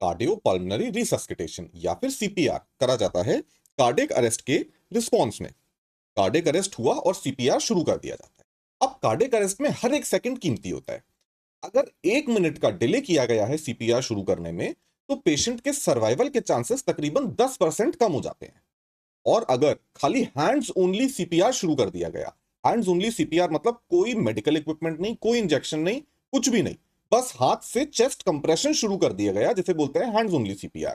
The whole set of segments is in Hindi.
कार्डियोपल्मोनरी रिसस्सिटेशन या फिर सीपीआर करा जाता है कार्डियक अरेस्ट के रिस्पॉन्स में। कार्डियक अरेस्ट हुआ और सीपीआर शुरू कर दिया जाता है। अब कार्डियक अरेस्ट में हर एक सेकंड कीमती होता है। अगर 1 मिनट का डिले किया गया है सीपीआर शुरू करने में, तो पेशेंट के सर्वाइवल के चांसेस तकरीबन 10% कम हो जाते हैं। और अगर खाली हैंड्स ओनली सीपीआर शुरू कर दिया गया, हैंड्स ओनली सीपीआर मतलब कोई मेडिकल इक्विपमेंट नहीं, कोई इंजेक्शन नहीं, कुछ भी नहीं, बस हाथ से चेस्ट कंप्रेशन शुरू कर दिया गया, जिसे बोलते हैं हैंड्स ओनली सीपीआर,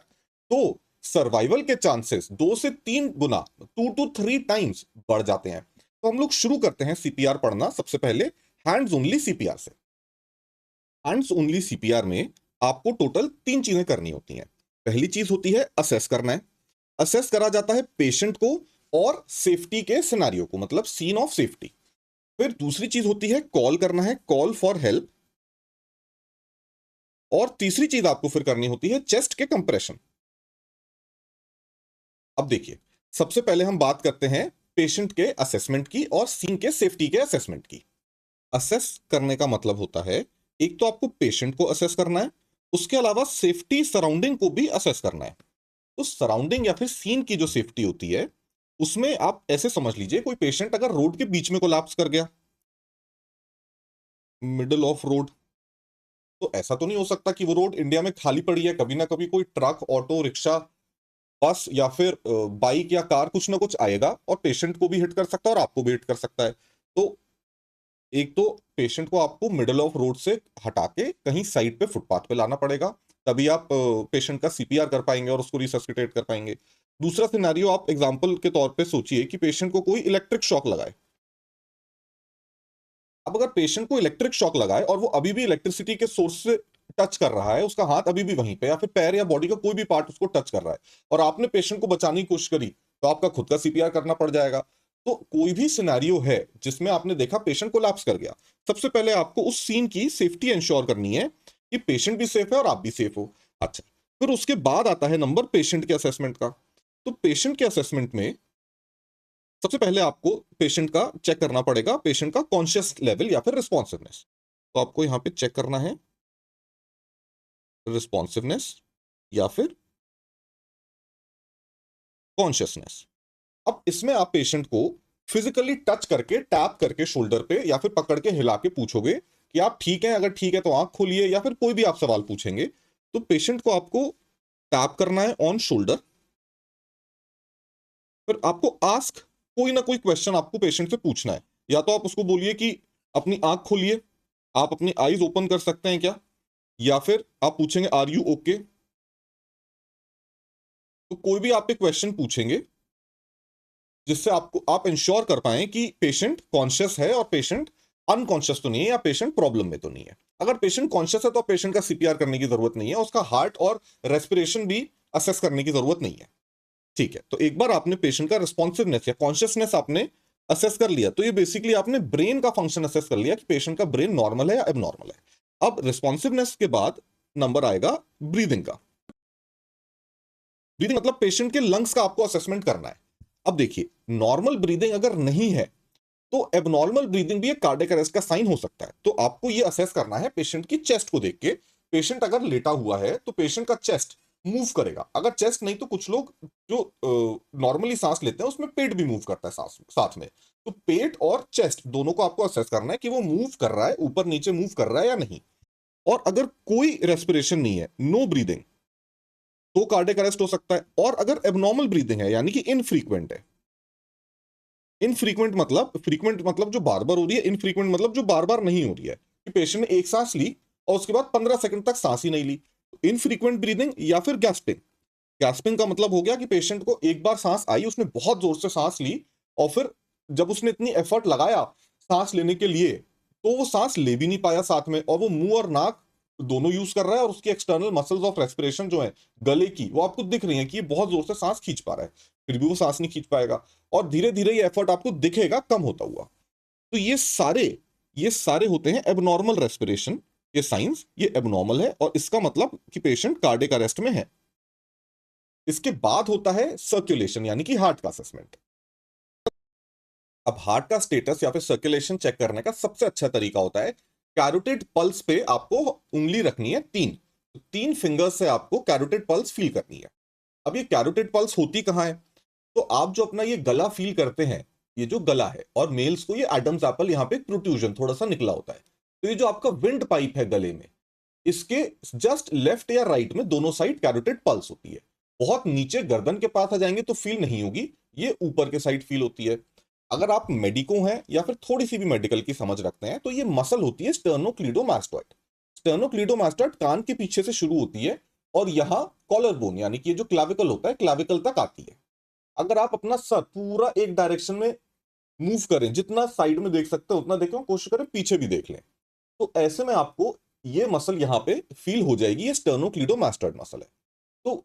तो सर्वाइवल के चांसेस 2 से 3 गुना, 2 to 3 टाइम्स बढ़ जाते हैं। तो हम लोग शुरू करते हैं सीपीआर पढ़ना सबसे पहले हैंड्स ओनली सीपीआर से। हैंड्स ओनली सीपीआर में आपको टोटल 3 चीजें करनी होती हैं। पहली चीज होती है असेस करना है। असेस करा जाता है पेशेंट को और सेफ्टी के सिनेरियो को, मतलब सीन ऑफ सेफ्टी। फिर दूसरी चीज होती है कॉल करना है, कॉल फॉर हेल्प। और तीसरी चीज आपको फिर करनी होती है चेस्ट के कंप्रेशन। अब देखिए, सबसे पहले हम बात करते हैं पेशेंट के असेसमेंट की और सीन के सेफ्टी के असेसमेंट की। असेस करने का मतलब होता है, एक तो आपको पेशेंट को असेस करना है, उसके अलावा सेफ्टी सराउंडिंग को भी असेस करना है। तो सराउंडिंग या फिर सीन की जो सेफ्टी होती है, उसमें आप ऐसे समझ लीजिए, कोई पेशेंट अगर रोड के बीच में कोलैप्स कर गया, मिडल ऑफ रोड, तो ऐसा तो नहीं हो सकता कि वो रोड इंडिया में खाली पड़ी है, कभी ना कभी कोई ट्रक, ऑटो रिक्शा, बस या फिर बाइक या कार कुछ ना कुछ आएगा और पेशेंट को भी हिट कर सकता है और आपको भी हिट कर सकता है। तो एक तो पेशेंट को आपको मिडल ऑफ रोड से हटा के कहीं साइड पे, फुटपाथ पे लाना पड़ेगा, तभी आप पेशेंट का सीपीआर कर पाएंगे और उसको रिसस्सिटेट कर पाएंगे। दूसरा सिनेरियो आप एग्जांपल के तौर पे सोचिए कि पेशेंट को कोई इलेक्ट्रिक शॉक लगाए। अब अगर पेशेंट को इलेक्ट्रिक शॉक लगाए और वो अभी भी इलेक्ट्रिसिटी के सोर्स से टच कर रहा है, उसका हाथ अभी भी वहीं पे या फिर पैर या बॉडी का कोई भी पार्ट उसको टच कर रहा है, और आपने पेशेंट को बचाने की कोशिश करी, तो आपका खुद का सीपीआर करना पड़ जाएगा। तो कोई भी सिनेरियो है जिसमें आपने देखा पेशेंट कोलैप्स कर गया, सबसे पहले आपको उस सीन की सेफ्टी इंश्योर करनी है कि पेशेंट भी सेफ है और आप भी सेफ हो। अच्छा, फिर उसके बाद आता है नंबर पेशेंट के असेसमेंट का। तो पेशेंट के असेसमेंट में सबसे पहले आपको पेशेंट का चेक करना पड़ेगा, पेशेंट का कॉन्शियस लेवल या फिर रिस्पॉन्सिवनेस। तो आपको यहां पे चेक करना है रिस्पॉन्सिवनेस या फिर कॉन्शियसनेस। अब इसमें आप पेशेंट को फिजिकली टच करके, टैप करके शोल्डर पे या फिर पकड़ के हिला के पूछोगे कि आप ठीक हैं। अगर ठीक है तो आंख खोलिए, या फिर कोई भी आप सवाल पूछेंगे तो पेशेंट को आपको टैप करना है ऑन शोल्डर। फिर आपको आस्क, कोई ना कोई क्वेश्चन आपको पेशेंट से पूछना है। या तो आप उसको बोलिए कि अपनी आंख खोलिए, आप अपनी आईज ओपन कर सकते हैं क्या, या फिर आप पूछेंगे आर यू ओके। तो कोई भी आप पे क्वेश्चन पूछेंगे जिससे आपको आप इंश्योर कर पाए कि पेशेंट कॉन्शियस है और पेशेंट अनकॉन्शियस तो नहीं है या पेशेंट प्रॉब्लम में तो नहीं है। अगर पेशेंट कॉन्शियस है तो पेशेंट का सीपीआर करने की जरूरत नहीं है, उसका हार्ट और रेस्पिरेशन भी असेस करने की जरूरत नहीं है। ठीक है, तो एक बार आपने पेशेंट का रिस्पॉन्सिवनेस या कॉन्शियसनेस आपने असेस कर लिया, तो ये बेसिकली आपने ब्रेन का फंक्शन असेस कर लिया कि पेशेंट का ब्रेन नॉर्मल है या एबनॉर्मल है। अब रिस्पॉन्सिवनेस के बाद नंबर आएगा ब्रीदिंग का। ब्रीदिंग मतलब पेशेंट के लंग्स का आपको असेसमेंट करना है। अब देखिए, नॉर्मल ब्रीदिंग अगर नहीं है तो एबनॉर्मल ब्रीदिंग भी एक कार्डियक अरेस्ट का साइन हो सकता है। तो आपको ये असेस करना है पेशेंट की चेस्ट को देख के। पेशेंट अगर लेटा हुआ है तो पेशेंट का चेस्ट मूव करेगा, अगर चेस्ट नहीं तो कुछ लोग जो नॉर्मली सांस लेते हैं उसमें पेट भी मूव करता है सांस साथ में। तो पेट और चेस्ट दोनों को आपको असेस करना है कि वो मूव कर रहा है, ऊपर नीचे मूव कर रहा है या नहीं। और अगर कोई रेस्पिरेशन नहीं है, नो ब्रीदिंग, तो कार्डियक अरेस्ट हो सकता है। और अगर एबनॉर्मल ब्रीदिंग है यानी कि इनफ्रीक्वेंट है, फ्रीक्वेंट मतलब जो बार बार हो रही है, इनफ्रीक्वेंट मतलब जो बार बार नहीं हो रही है, कि पेशेंट ने एक सांस ली और उसके बाद 15 सेकंड तक सांस ही नहीं ली, इनफ्रीक्वेंट ब्रीदिंग। या फिर गैस्पिंग। गैस्पिंग का मतलब हो गया कि पेशेंट को एक बार सांस आई, उसने बहुत जोर से सांस ली, और फिर जब उसने इतनी एफर्ट लगाया सांस लेने के लिए, तो वो सांस ले भी नहीं पाया साथ में, और वो मुंह और नाक दोनों यूज कर रहा है, और उसकी एक्सटर्नल मसल्स ऑफ रेस्पिरेशन जो है गले की, वो आपको दिख रही है कि ये बहुत जोर से सांस खींच पा रहा है, फिर भी वो सांस नहीं खींच पाएगा, और धीरे धीरे ये एफर्ट आपको दिखेगा कम होता हुआ। तो ये सारे होते हैं एबनॉर्मल रेस्पिरेशन के साइंस। ये एबनॉर्मल है और इसका मतलब कि पेशेंट कार्डियक अरेस्ट में है। इसके बाद होता है सर्कुलेशन यानी कि हार्ट का असेसमेंट। अब हार्ट का स्टेटस या फिर सर्कुलेशन चेक करने का सबसे अच्छा तरीका होता है कैरोटिड पल्स पे आपको उंगली रखनी है 3 फिंगर्स से आपको कैरोटिड पल्स फील करनी है। अब ये कैरोटिड पल्स होती कहाँ है? तो आप जो अपना ये गला फील करते हैं, ये जो गला है, और मेल्स को ये एडम्स एप्पल यहाँ पे एक प्रोट्रूजन थोड़ा सा निकला होता है। तो ये जो आपका विंड पाइप है गले में, इसके जस्ट लेफ्ट या राइट में दोनों साइड कैरोटिड पल्स होती है। बहुत नीचे गर्दन के पास आ जाएंगे तो फील नहीं होगी, ये ऊपर के साइड फील होती है। अगर आप मेडिको हैं या फिर थोड़ी सी भी मेडिकल की समझ रखते हैं, तो ये मसल होती है स्टर्नोक्लीडोमास्टोइड। स्टर्नोक्लीडोमास्टोइड कान के पीछे से शुरू होती है और यहाँ कॉलर बोन यानी कि ये जो क्लाविकल होता है, क्लाविकल तक आती है। अगर आप अपना सर पूरा एक डायरेक्शन में मूव करें, जितना साइड में देख सकते हैं उतना देखें, कोशिश करें पीछे भी देख लें, तो ऐसे में आपको ये मसल यहाँ पे फील हो जाएगी। ये स्टर्नोक्लीडोमास्टोइड मसल है। तो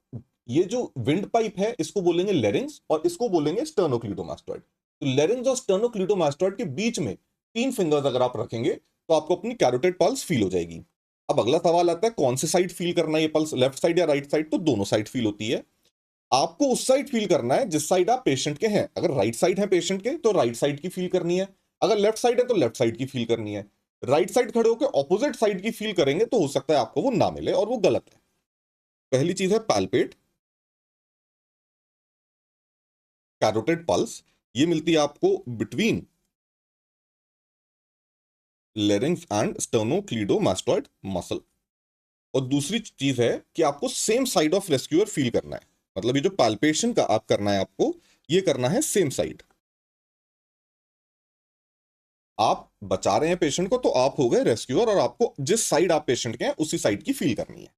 ये जो विंड पाइप है इसको बोलेंगे लेरिंग्स और इसको बोलेंगे स्टर्नोक्लीडोमास्टोइड। तो लेरिंग्स और स्टर्नोक्लीडोमास्टोइड के बीच में 3 फिंगर्स अगर आप रखेंगे तो आपको अपनी कैरोटिड पल्स फील हो जाएगी। अब अगला सवाल आता है कौन से साइड फील करना है ये पल्स, लेफ्ट साइड या राइट साइड? तो दोनों साइड फील होती है। आपको उस साइड फील करना है जिस साइड आप पेशेंट के हैं। अगर राइट साइड है पेशेंट के तो राइट साइड की फील करनी है, अगर लेफ्ट साइड है तो लेफ्ट साइड की फील करनी है। राइट साइड खड़े होकर ऑपोजिट साइड की फील करेंगे तो हो सकता है आपको वो ना मिले और वो गलत है। पहली चीज है पैल्पेट कैरोटिड पल्स, ये मिलती है आपको बिटवीन लेरिंग्स एंड स्टर्नोक्लीडोमास्टोइड मसल। और दूसरी चीज है कि आपको same side of rescuer feel करना है, मतलब ये जो पैल्पेशन का आप करना है आपको, ये करना है सेम साइड। आप बचा रहे हैं पेशेंट को तो आप हो गए रेस्क्यूअर और आपको जिस साइड आप पेशेंट के हैं उसी साइड की फील करनी है।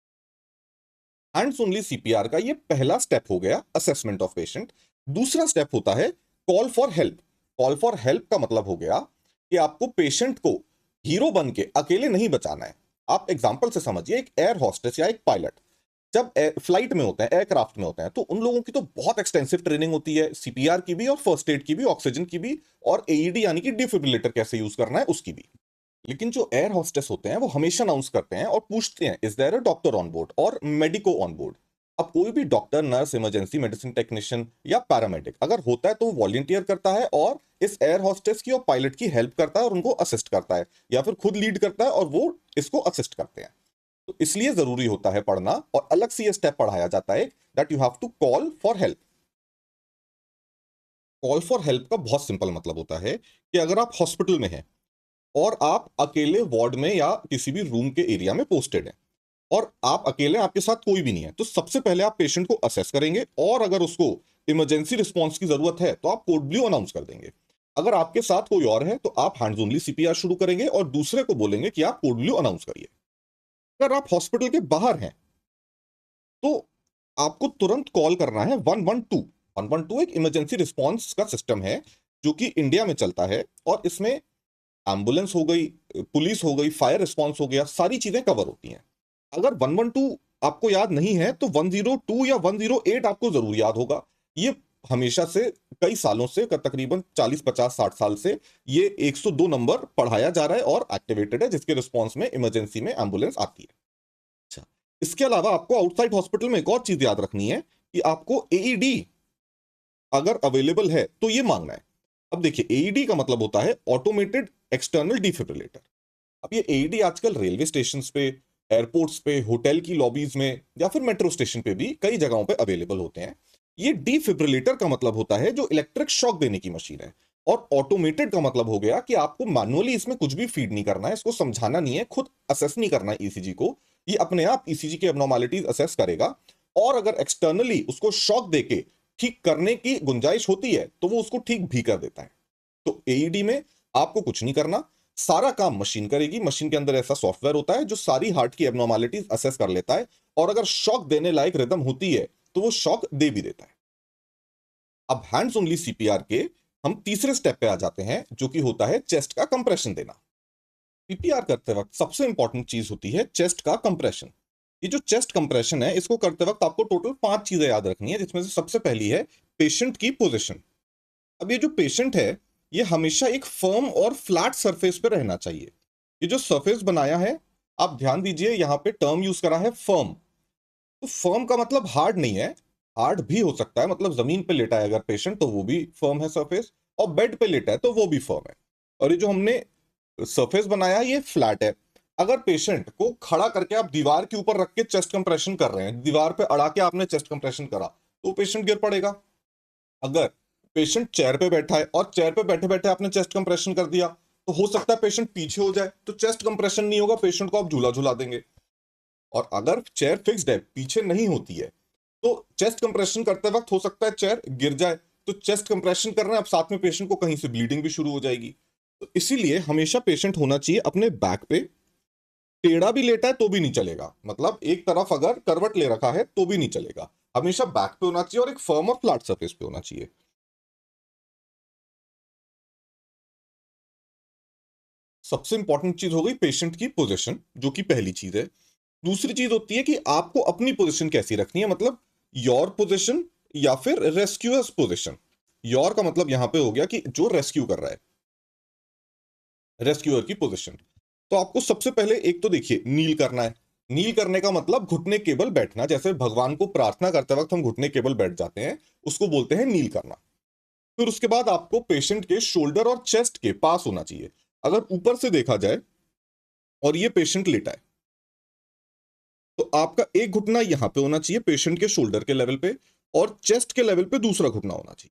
हैंड्स ओनली सीपीआर का ये पहला स्टेप हो गया, असेसमेंट ऑफ पेशेंट। दूसरा स्टेप होता है call for help. Call for help का मतलब हो गया कि आपको पेशेंट को हीरो बन के अकेले नहीं बचाना है। आप एग्जांपल से समझिए, एक एयर हॉस्टेस या एक पायलट जब फ्लाइट में होते हैं, एयरक्राफ्ट में होते हैं, तो उन लोगों की तो बहुत एक्सटेंसिव ट्रेनिंग होती है, सीपीआर की भी और फर्स्ट एड की भी, ऑक्सीजन की भी, और एईडी यानी कि डिफिब्रिलेटर कैसे यूज करना है उसकी भी। लेकिन जो एयर हॉस्टेस होते हैं वो हमेशा अनाउंस करते हैं और पूछते हैं is there a doctor on board और मेडिको ऑन बोर्ड। अब कोई भी doctor, nurse, emergency medicine technician या पैरामेडिक अगर होता है तो वो वॉलंटियर करता है और इस एयर हॉस्टेस की और पायलट की हेल्प करता है और उनको असिस्ट करता है, या फिर खुद लीड करता है और वो इसको असिस्ट करते हैं। तो इसलिए जरूरी होता है पढ़ना, और अलग से ये स्टेप पढ़ाया जाता है that you have to call for help. Call for help का बहुत सिंपल मतलब होता है कि अगर आप हॉस्पिटल में हैं और आप अकेले वार्ड में या किसी भी रूम के एरिया में पोस्टेड हैं और आप अकेले, आपके साथ कोई भी नहीं है, तो सबसे पहले आप पेशेंट को असेस करेंगे और अगर उसको इमरजेंसी रिस्पॉन्स की जरूरत है तो आप कोड ब्लू अनाउंस कर देंगे। अगर आपके साथ कोई और है तो आप हैंड्स ओनली सीपीआर शुरू करेंगे और दूसरे को बोलेंगे कि आप कोड ब्लू अनाउंस करिए। अगर आप हॉस्पिटल के बाहर हैं तो आपको तुरंत कॉल करना है 112। 112 एक इमरजेंसी रिस्पॉन्स का सिस्टम है जो कि इंडिया में चलता है, और इसमें एम्बुलेंस हो गई, पुलिस हो गई, फायर रिस्पॉन्स हो गया, सारी चीजें कवर होती हैं। अगर 112 आपको याद नहीं है तो 102 या 108 आपको जरूर याद होगा। ये हमेशा से, कई सालों से, तकरीबन 40, 50, 60 साल से ये 102 नंबर पढ़ाया जा रहा है और एक्टिवेटेड है, जिसके रिस्पॉन्स में इमरजेंसी में एम्बुलेंस आती है। अच्छा, इसके अलावा आपको आउटसाइड हॉस्पिटल में एक और चीज याद रखनी है कि आपको एईडी अगर अवेलेबल है तो ये मांगना है। अब देखिए, एईडी का मतलब होता है ऑटोमेटेड एक्सटर्नल डिफिब्रिलेटर। अब ये एईडी आजकल रेलवे स्टेशन पे, एयरपोर्ट्स पे, होटल की लॉबीज में या फिर मेट्रो स्टेशन पे भी कई जगहों पे अवेलेबल होते हैं। ये डिफिब्रिलेटर का मतलब होता है जो इलेक्ट्रिक शॉक देने की मशीन है, और ऑटोमेटेड का मतलब हो गया कि आपको मैनुअली इसमें कुछ भी फीड नहीं करना है, इसको समझाना नहीं है, खुद असेस नहीं करना है ईसीजी को। ये अपने आप ईसीजी के एब्नॉर्मलिटीज असेस करेगा, और अगर एक्सटर्नली उसको शॉक देके ठीक करने की गुंजाइश होती है तो वो उसको ठीक भी कर देता है। तो एईडी में आपको कुछ नहीं करना, सारा काम मशीन करेगी। मशीन के अंदर ऐसा सॉफ्टवेयर होता है जो सारी हार्ट की एब्नॉर्मलिटीज असेस कर लेता है, और अगर शॉक देने लायक रिदम होती है तो वो शॉक दे भी देता है। अब हैंड्स ओनली सीपीआर के हम तीसरे स्टेप पे आ जाते हैं, जो कि होता है चेस्ट का कंप्रेशन देना। सीपीआर करते वक्त सबसे इंपॉर्टेंट चीज होती है चेस्ट का कंप्रेशन। ये जो चेस्ट कंप्रेशन है, इसको करते वक्त आपको टोटल 5 चीजें याद रखनी है, जिसमें से सबसे पहली है पेशेंट की पोजीशन। अब ये जो पेशेंट है ये हमेशा एक फर्म और फ्लैट सरफेस पे रहना चाहिए। ये जो सरफेस बनाया है, आप ध्यान दीजिए, यहां पे टर्म यूज करा है फर्म। तो फर्म का मतलब हार्ड नहीं है, हार्ड भी हो सकता है, मतलब जमीन पे लेटा है अगर पेशेंट तो वो भी फर्म है सरफेस, और बेड पे लेटा है तो वो भी फर्म है। और ये जो हमने सरफेस बनाया है ये फ्लैट है। अगर पेशेंट को खड़ा करके आप दीवार के ऊपर रख के चेस्ट कंप्रेशन कर रहे हैं, दीवार पे अड़ा के आपने चेस्ट कंप्रेशन करा, तो पेशेंट गिर पड़ेगा। अगर पेशेंट चेयर पे बैठा है और चेयर पे बैठे बैठे आपने चेस्ट कंप्रेशन कर दिया, तो हो सकता है पेशेंट पीछे हो जाए, तो चेस्ट कंप्रेशन नहीं होगा, पेशेंट को आप झूला झूला देंगे। और अगर चेयर फिक्स्ड है, पीछे नहीं होती है, तो चेस्ट कंप्रेशन करते वक्त हो सकता है चेयर गिर जाए, तो चेस्ट कंप्रेशन कर रहे हैं, अब साथ में पेशेंट को कहीं से ब्लीडिंग भी शुरू हो जाएगी। तो इसीलिए हमेशा पेशेंट होना चाहिए अपने बैक पे, टेढ़ा भी लेटा है तो भी नहीं चलेगा, मतलब एक तरफ अगर करवट ले रखा है तो भी नहीं चलेगा, हमेशा बैक पे होना चाहिए और एक फर्म और फ्लैट सरफेस पे होना चाहिए। सबसे इंपॉर्टेंट चीज हो गई पेशेंट की पोजीशन, जो कि पहली चीज है। दूसरी चीज होती है कि आपको अपनी पोजीशन कैसी रखनी है, मतलब योर पोजीशन या फिर रेस्क्यूअर्स पोजीशन। योर का मतलब यहां पे हो गया कि जो रेस्क्यू कर रहा है, रेस्क्यूअर की पोजीशन। तो आपको सबसे पहले एक तो देखिए नील करना है। नील करने का मतलब घुटने केबल बैठना, जैसे भगवान को प्रार्थना करते वक्त हम घुटने केबल बैठ जाते हैं, उसको बोलते हैं नील करना। फिर उसके बाद आपको पेशेंट के शोल्डर और चेस्ट के पास होना चाहिए। अगर ऊपर से देखा जाए और ये पेशेंट लेटा है, तो आपका एक घुटना यहां पे होना चाहिए पेशेंट के शोल्डर के लेवल पे, और चेस्ट के लेवल पे दूसरा घुटना होना चाहिए।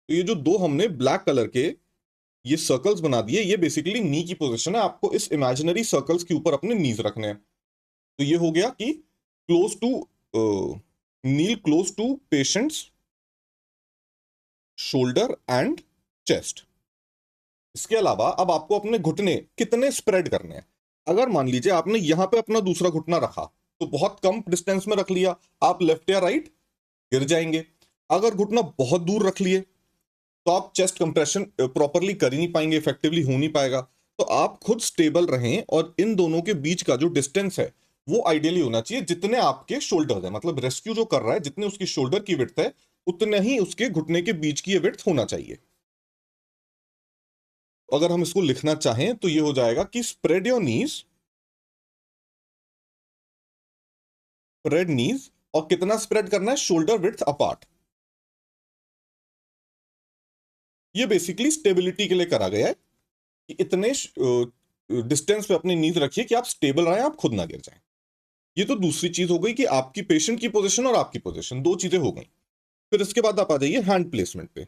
तो ये जो दो हमने ब्लैक कलर के ये सर्कल्स बना दिए, ये बेसिकली नी की पोजीशन है, आपको इस इमेजिनरी सर्कल्स के ऊपर अपने नीज रखने हैं। तो ये हो गया कि close to, kneel close to patient's shoulder and chest. इसके अलावा अब आपको अपने घुटने कितने स्प्रेड करने हैं। अगर मान लीजिए आपने यहां पे अपना दूसरा घुटना रखा, तो बहुत कम डिस्टेंस में रख लिया, आप लेफ्ट या राइट गिर जाएंगे। अगर घुटना बहुत दूर रख लिए, तो आप चेस्ट कंप्रेशन प्रॉपरली कर ही नहीं पाएंगे, इफेक्टिवली हो नहीं पाएगा। तो आप खुद स्टेबल रहें, और इन दोनों के बीच का जो डिस्टेंस है वो आइडियली होना चाहिए जितने आपके शोल्डर है, मतलब रेस्क्यू जो कर रहा है जितने उसकी शोल्डर की विड्थ है, उतने ही उसके घुटने के बीच की ये विड्थ होना चाहिए। अगर हम इसको लिखना चाहें तो ये हो जाएगा कि स्प्रेड योर नीज, स्प्रेड नीज, और कितना स्प्रेड करना है, शोल्डर विड्थ अपार्ट। ये बेसिकली स्टेबिलिटी के लिए करा गया है कि इतने डिस्टेंस पे अपनी नीज रखिए कि आप स्टेबल रहें, आप खुद ना गिर जाएं। ये तो दूसरी चीज हो गई कि आपकी पेशेंट की पोजीशन और आपकी पोजीशन, दो चीजें हो गई। फिर इसके बाद आप आ जाइए हैंड प्लेसमेंट पे।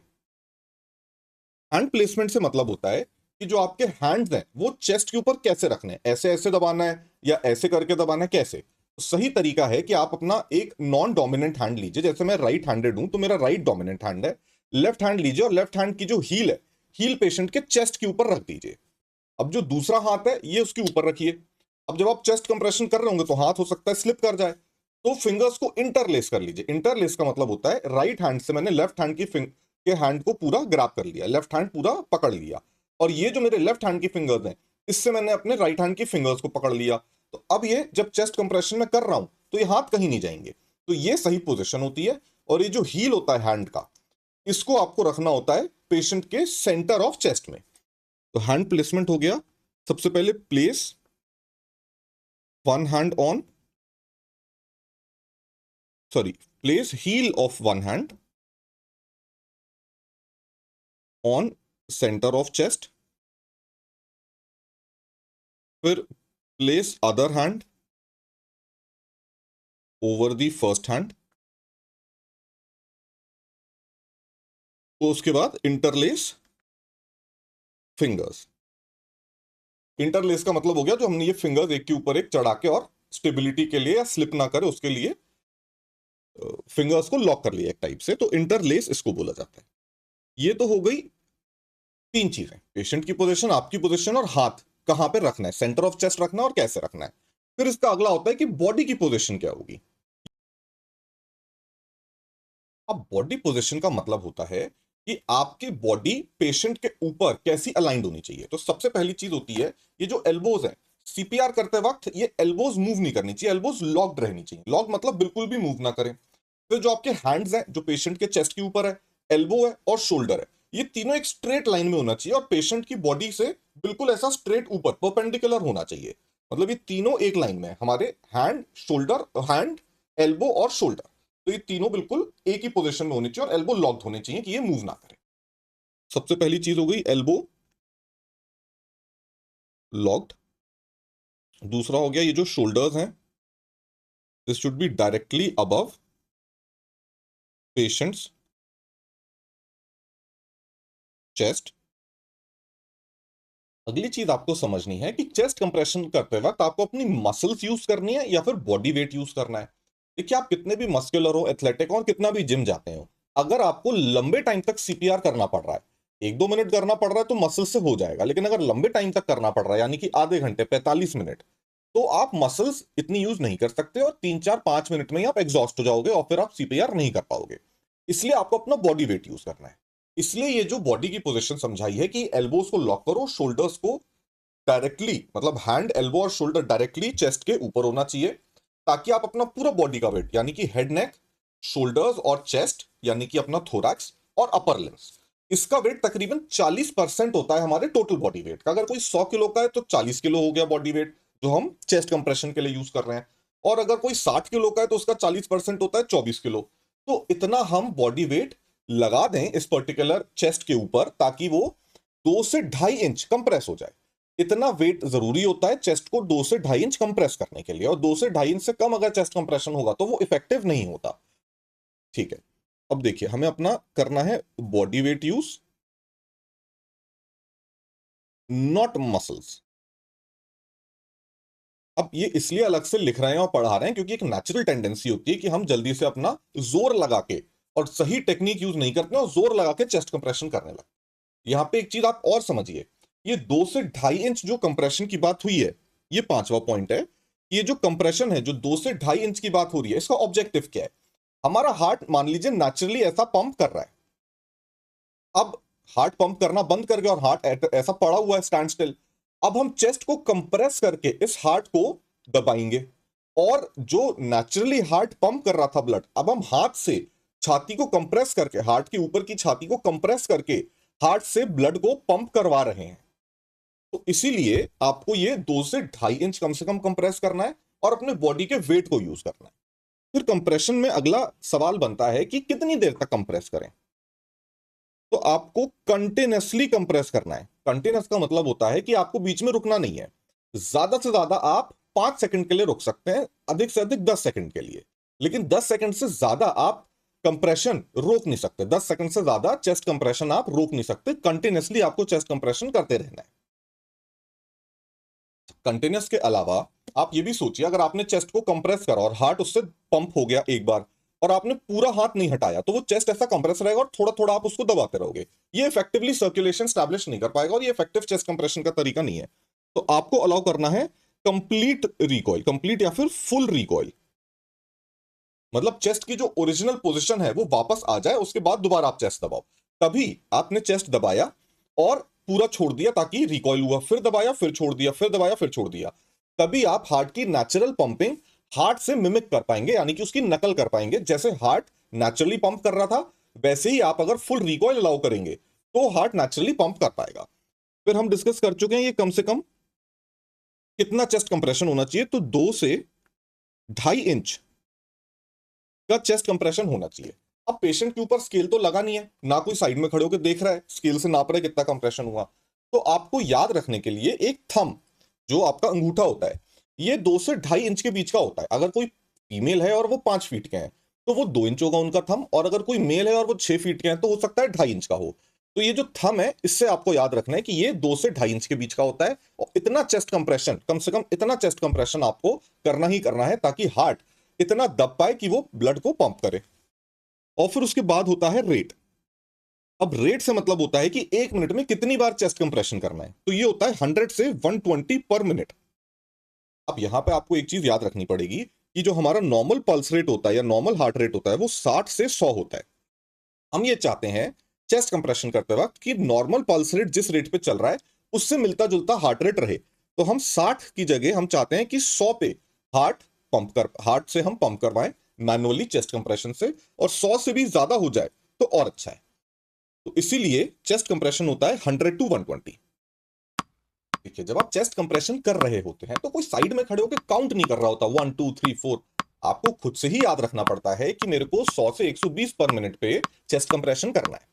हैंड प्लेसमेंट से मतलब होता है कि जो आपके हैंड्स हैं वो चेस्ट के ऊपर कैसे रखने हैं, ऐसे ऐसे दबाना है या ऐसे करके दबाना है, कैसे। तो सही तरीका है कि आप अपना एक नॉन डोमिनेंट हैंड लीजिए, जैसे मैं राइट हैंडेड हूं तो मेरा राइट डोमिनेंट हैंड है। लेफ्ट हैंड लीजिए और लेफ्ट हैंड की जो हील है, हील पेशेंट के चेस्ट के ऊपर रख दीजिए। अब जो दूसरा हाथ है ये उसके ऊपर रखिए। अब जब आप चेस्ट कंप्रेशन कर रहे होंगे तो हाथ हो सकता है स्लिप कर जाए, तो फिंगर्स को इंटरलेस कर लीजिए। इंटरलेस का मतलब होता है राइट हैंड से मैंने लेफ्ट हैंड के हैंड को पूरा ग्रैब कर लिया, लेफ्ट हैंड पूरा पकड़ लिया, और ये जो मेरे लेफ्ट हैंड की फिंगर्स हैं, इससे मैंने अपने राइट हैंड की फिंगर्स को पकड़ लिया। तो अब ये जब चेस्ट कंप्रेशन में कर रहा हूं तो ये हाथ कहीं नहीं जाएंगे, तो ये सही पोजिशन होती है। और ये जो हील होता है हैंड का, इसको आपको रखना होता है पेशेंट के सेंटर ऑफ चेस्ट में। तो हैंड प्लेसमेंट हो गया, सबसे पहले place one hand on, sorry, place heel of one hand on centre of chest. फिर place other hand over the first hand. तो उसके बाद इंटरलेस फिंगर्स। इंटरलेस का मतलब हो गया जो हमने ये फिंगर्स एक के ऊपर एक चढ़ा के और स्टेबिलिटी के लिए या स्लिप ना करे उसके लिए फिंगर्स को लॉक कर लिया एक टाइप से, तो इंटरलेस इसको बोला जाता है। ये तो हो गई तीन चीजें, पेशेंट की पोजीशन, आपकी पोजीशन, और हाथ कहां पे रखना है, सेंटर ऑफ चेस्ट रखना है और कैसे रखना है। फिर इसका अगला होता है कि बॉडी की पोजीशन क्या होगी। अब बॉडी पोजीशन का मतलब होता है कि आपकी बॉडी पेशेंट के ऊपर कैसी अलाइंड होनी चाहिए। तो सबसे पहली चीज होती है ये जो एल्बोज है, सीपीआर करते वक्त ये एल्बोज मूव नहीं करनी चाहिए, एल्बोज लॉक्ड रहनी चाहिए। लॉक मतलब बिल्कुल भी मूव ना करें। फिर जो आपके हैंड्स हैं जो पेशेंट के चेस्ट के ऊपर है, एल्बो है और शोल्डर है, ये तीनों एक स्ट्रेट लाइन में होना चाहिए और पेशेंट की बॉडी से बिल्कुल ऐसा स्ट्रेट ऊपर परपेंडिकुलर होना चाहिए। मतलब ये तीनों एक लाइन में है, हमारे हैंड शोल्डर, हैंड एल्बो और शोल्डर, तो ये तीनों बिल्कुल एक ही पोजीशन में होनी चाहिए और एल्बो लॉक्ड होने चाहिए कि ये मूव ना करे। सबसे पहली चीज हो गई एल्बो लॉक्ड। दूसरा हो गया ये जो शोल्डर्स हैं, this should be directly above patients chest. अगली चीज आपको समझनी है कि चेस्ट कंप्रेशन करते वक्त आपको अपनी मसल्स यूज करनी है या फिर बॉडी वेट यूज करना है। देखिए, आप कितने भी मस्कुलर हो, एथलेटिक हो और कितना भी जिम जाते हो, अगर आपको लंबे टाइम तक सीपीआर करना पड़ रहा है, 1-2 मिनट करना पड़ रहा है तो मसल से हो जाएगा, लेकिन अगर लंबे टाइम तक करना पड़ रहा है यानी कि आधे घंटे 45 मिनट, तो आप मसल्स इतनी यूज नहीं कर सकते और 3-4-5 मिनट में ही आप एग्जॉस्ट हो जाओगे और फिर आप सीपीआर नहीं कर पाओगे। इसलिए आपको अपना बॉडी वेट यूज करना है। इसलिए ये जो बॉडी की पोजीशन समझाई है कि एल्बोज को लॉक करो, शोल्डर्स को डायरेक्टली, मतलब हैंड, एल्बो और शोल्डर डायरेक्टली चेस्ट के ऊपर होना चाहिए, ताकि आप अपना पूरा बॉडी का वेट यानी कि हेड, नेक, शोल्डर्स और चेस्ट यानी कि अपना थोरैक्स और अपर लिम्स, इसका वेट तकरीबन 40% होता है हमारे टोटल बॉडी वेट का। अगर कोई 100 किलो का है तो 40 किलो हो गया बॉडी वेट जो हम चेस्ट कंप्रेशन के लिए यूज कर रहे हैं, और अगर कोई 60 किलो का है तो उसका 40% होता है 24 किलो। तो इतना हम बॉडी वेट लगा दें इस पर्टिकुलर चेस्ट के ऊपर ताकि वो 2 से 2.5 इंच कंप्रेस हो जाए। इतना वेट जरूरी होता है चेस्ट को 2 से 2.5 इंच कंप्रेस करने के लिए, और 2 से 2.5 इंच से कम अगर चेस्ट कंप्रेशन होगा तो वो इफेक्टिव नहीं होता। ठीक है, अब देखिए हमें अपना करना है body weight use, not muscles. अब ये इसलिए अलग से लिख रहे हैं और पढ़ा रहे हैं क्योंकि एक नेचुरल टेंडेंसी होती है कि हम जल्दी से अपना जोर लगा के और सही टेक्निक यूज नहीं करते और जोर लगा के चेस्ट कंप्रेशन करने लगते। यहां पे एक चीज आप और समझिए, ये 2 से 2.5 इंच जो कंप्रेशन की बात हुई है, ये पांचवा पॉइंट है। ये जो कंप्रेशन है जो 2 से 2.5 इंच की बात हो रही है, इसका ऑब्जेक्टिव क्या है? हमारा हार्ट मान लीजिए नेचुरली ऐसा पंप कर रहा है, अब हार्ट पंप करना बंद कर गया और हार्ट ऐसा पड़ा हुआ है स्टैंड स्टिल। अब हम चेस्ट को कंप्रेस करके इस हार्ट को दबाएंगे, और जो नेचुरली हार्ट पंप कर रहा था ब्लड, अब हम हाथ से छाती को कंप्रेस करके, हार्ट के ऊपर की छाती को कंप्रेस करके हार्ट से ब्लड को पंप करवा रहे हैं। तो इसीलिए आपको ये 2 से 2.5 इंच कम से कम कंप्रेस करना है और अपने बॉडी के वेट को यूज करना है। फिर कंप्रेशन में अगला सवाल बनता है कि कितनी देर तक कंप्रेस करें। तो आपको कंटिन्यूसली कंप्रेस करना है। कंटिन्यूस का मतलब होता है कि आपको बीच में रुकना नहीं है। ज्यादा से ज्यादा आप 5 सेकंड के लिए रुक सकते हैं, अधिक से अधिक 10 सेकंड के लिए, लेकिन 10 सेकंड से ज्यादा आप कंप्रेशन रोक नहीं सकते। 10 सेकंड से ज्यादा चेस्ट कंप्रेशन आप रोक नहीं सकते। कंटिन्यूसली आपको चेस्ट कंप्रेशन करते रहना है। कंटिन्यूस के अलावा आप ये भी सोचिए, अगर आपने चेस्ट को कंप्रेस करा और हार्ट उससे पंप हो गया एक बार, और आपने पूरा हाथ नहीं हटाया, तो वो चेस्ट ऐसा कंप्रेस रहेगा और थोड़ा थोड़ा आप उसको दबाते रहोगे। ये इफेक्टिवली सर्कुलेशन स्टैब्लिश नहीं कर पाएगा और ये इफेक्टिव चेस्ट कंप्रेशन का तरीका नहीं है। तो आपको अलाउ करना है कंप्लीट रिकॉइल, कंप्लीट या फिर फुल रिकॉइल, मतलब चेस्ट की जो ओरिजिनल पोजीशन है वो वापस आ जाए, उसके बाद दोबारा आप चेस्ट दबाओ। तभी आपने चेस्ट दबाया और पूरा छोड़ दिया ताकि रिकॉइल हुआ, फिर दबाया, फिर छोड़ दिया, फिर दबाया, फिर छोड़ दिया। तभी आप हार्ट की नेचुरल पंपिंग हार्ट से मिमिक कर पाएंगे, यानी कि उसकी नकल कर पाएंगे। जैसे हार्ट नेचुरली पंप कर रहा था, वैसे ही आप अगर फुल रिकॉइल अलाउ करेंगे तो हार्ट नेचुरली पंप कर पाएगा। फिर हम डिस्कस कर चुके हैं ये कम से कम कितना चेस्ट कंप्रेशन होना चाहिए। तो 2 से 2.5 इंच का चेस्ट कंप्रेशन होना चाहिए। अब पेशेंट के ऊपर स्केल तो लगा नहीं है, ना कोई साइड में खड़े होकर देख रहा है स्केल से नाप रहा है कितना कंप्रेशन हुआ। तो आपको याद रखने के लिए एक थंब, जो आपका अंगूठा होता है, ये 2 से 2.5 इंच के बीच का होता है। अगर कोई फीमेल है और वो 5 फीट के हैं तो वो 2 इंच होगा उनका थंब, और अगर कोई मेल है और वो 6 फीट के हैं तो हो सकता है 2.5 इंच का हो। तो ये जो थंब है, इससे आपको याद रखना है कि ये 2 से 2.5 इंच के बीच का होता है, और इतना चेस्ट कंप्रेशन, कम से कम इतना चेस्ट कंप्रेशन आपको करना ही करना है ताकि हार्ट इतना दब पाए कि वो ब्लड को पंप करे। और फिर उसके बाद होता है रेट। अब रेट से मतलब होता है कि 1 मिनट में कितनी बार चेस्ट कंप्रेशन करना है। तो ये होता है 100 से 120 पर मिनट। अब यहां पे आपको एक चीज याद रखनी पड़ेगी कि जो हमारा नॉर्मल पल्स रेट होता है या नॉर्मल हार्ट रेट होता है वो 60 से 100 होता है। हम ये चाहते हैं चेस्ट कंप्रेशन करते वक्त कि नॉर्मल पल्स रेट जिस रेट पे चल रहा है उससे मिलता जुलता हार्ट रेट रहे। तो हम 60 की जगह हम चाहते हैं कि 100 पे हार्ट से हम पंप करवाएं मैनुअली चेस्ट कंप्रेशन से, और 100 से भी ज्यादा हो जाए तो और अच्छा है। तो इसीलिए चेस्ट कंप्रेशन होता है 100 to 120। देखिए, जब आप चेस्ट कंप्रेशन कर रहे होते हैं तो कोई साइड में खड़े होकर काउंट नहीं कर रहा होता 1 2 3 4। आपको खुद से ही याद रखना पड़ता है कि मेरे को 100 से 120 पर मिनट पे चेस्ट कंप्रेशन करना है।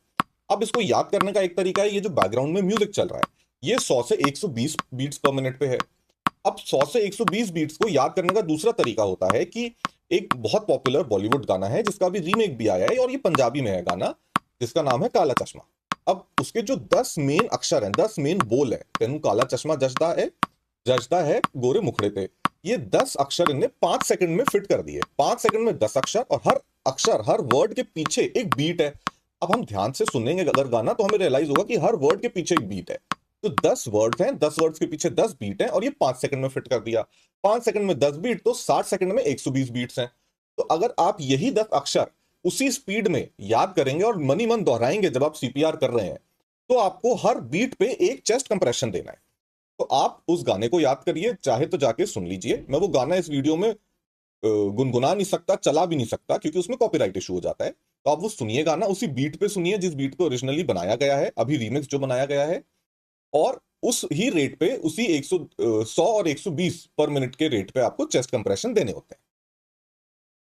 अब इसको याद करने का एक तरीका है, ये जो बैकग्राउंड में म्यूजिक चल रहा है, ये 100 से 120 बीट्स पर मिनट पे है। अब 100 से 120 बीट्स को याद करने का दूसरा तरीका होता है कि एक बहुत पॉपुलर बॉलीवुड गाना है जिसका भी रीमेक भी आया है और ये पंजाबी में है गाना, जिसका नाम है काला चश्मा। अब उसके जो 10 मेन अक्षर हैं, 10 मेन बोल है, तेनू काला चश्मा जचदा है गोरे मुखड़े पे, ये 10 अक्षर इन्हें 5 सेकंड में फिट कर दिए। 5 सेकंड में 10 अक्षर, और हर अक्षर, हर वर्ड के पीछे एक बीट है। अब हम ध्यान से सुनेंगे अगर गाना तो हमें रियलाइज होगा कि हर वर्ड के पीछे एक बीट है। तो 10 वर्ड्स हैं, 10 वर्ड्स के पीछे 10 बीट हैं, और ये 5 सेकंड में फिट कर दिया। 5 सेकंड में 10 बीट, तो 60 सेकंड में 120 बीट्स हैं। तो अगर आप यही 10 अक्षर उसी स्पीड में याद करेंगे और मनी मन दोहराएंगे जब आप सीपीआर कर रहे हैं, तो आपको हर बीट पे एक चेस्ट कंप्रेशन देना है। तो आप उस गाने को याद करिए, चाहे तो जाके सुन लीजिए। मैं वो गाना इस वीडियो में गुनगुना नहीं सकता, चला भी नहीं सकता, क्योंकि उसमें कॉपीराइट इशू हो जाता है। तो आप वो सुनिए गाना, उसी बीट पे सुनिए जिस बीट पे ओरिजिनली बनाया गया है, अभी रीमिक्स जो बनाया गया है, और उस ही रेट पे, उसी 100 और 120 पर मिनट के रेट पे आपको चेस्ट कंप्रेशन देने होते हैं।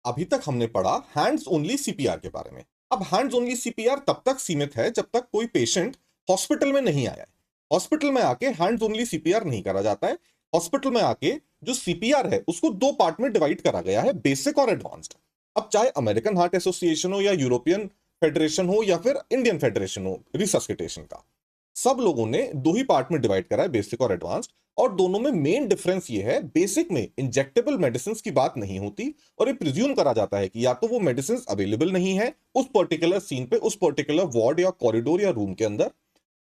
अभी तक हमने पढ़ा हैंड्स ओनली सीपीआर के बारे में। अब हैंड्स ओनली सीपीआर तब तक सीमित है जब तक कोई पेशेंट हॉस्पिटल में नहीं आया है। हॉस्पिटल में आके हैंड्स ओनली सीपीआर नहीं करा जाता है। हॉस्पिटल में आके जो सीपीआर है उसको दो पार्ट में डिवाइड करा गया है, बेसिक और एडवांस्ड। अब चाहे अमेरिकन हार्ट एसोसिएशन हो या यूरोपियन फेडरेशन हो या फिर इंडियन फेडरेशन हो रिसस्किटेशन का, सब लोगों ने दो ही पार्ट में डिवाइड करा है, बेसिक और एडवांस्ड। और दोनों में मेन डिफरेंस ये है, बेसिक में इंजेक्टेबल मेडिसिन की बात नहीं होती, और ये प्रिज्यूम करा जाता है कि या तो वो मेडिसिन अवेलेबल नहीं है उस पर्टिकुलर सीन पे, उस पर्टिकुलर वार्ड या कॉरिडोर या रूम के अंदर,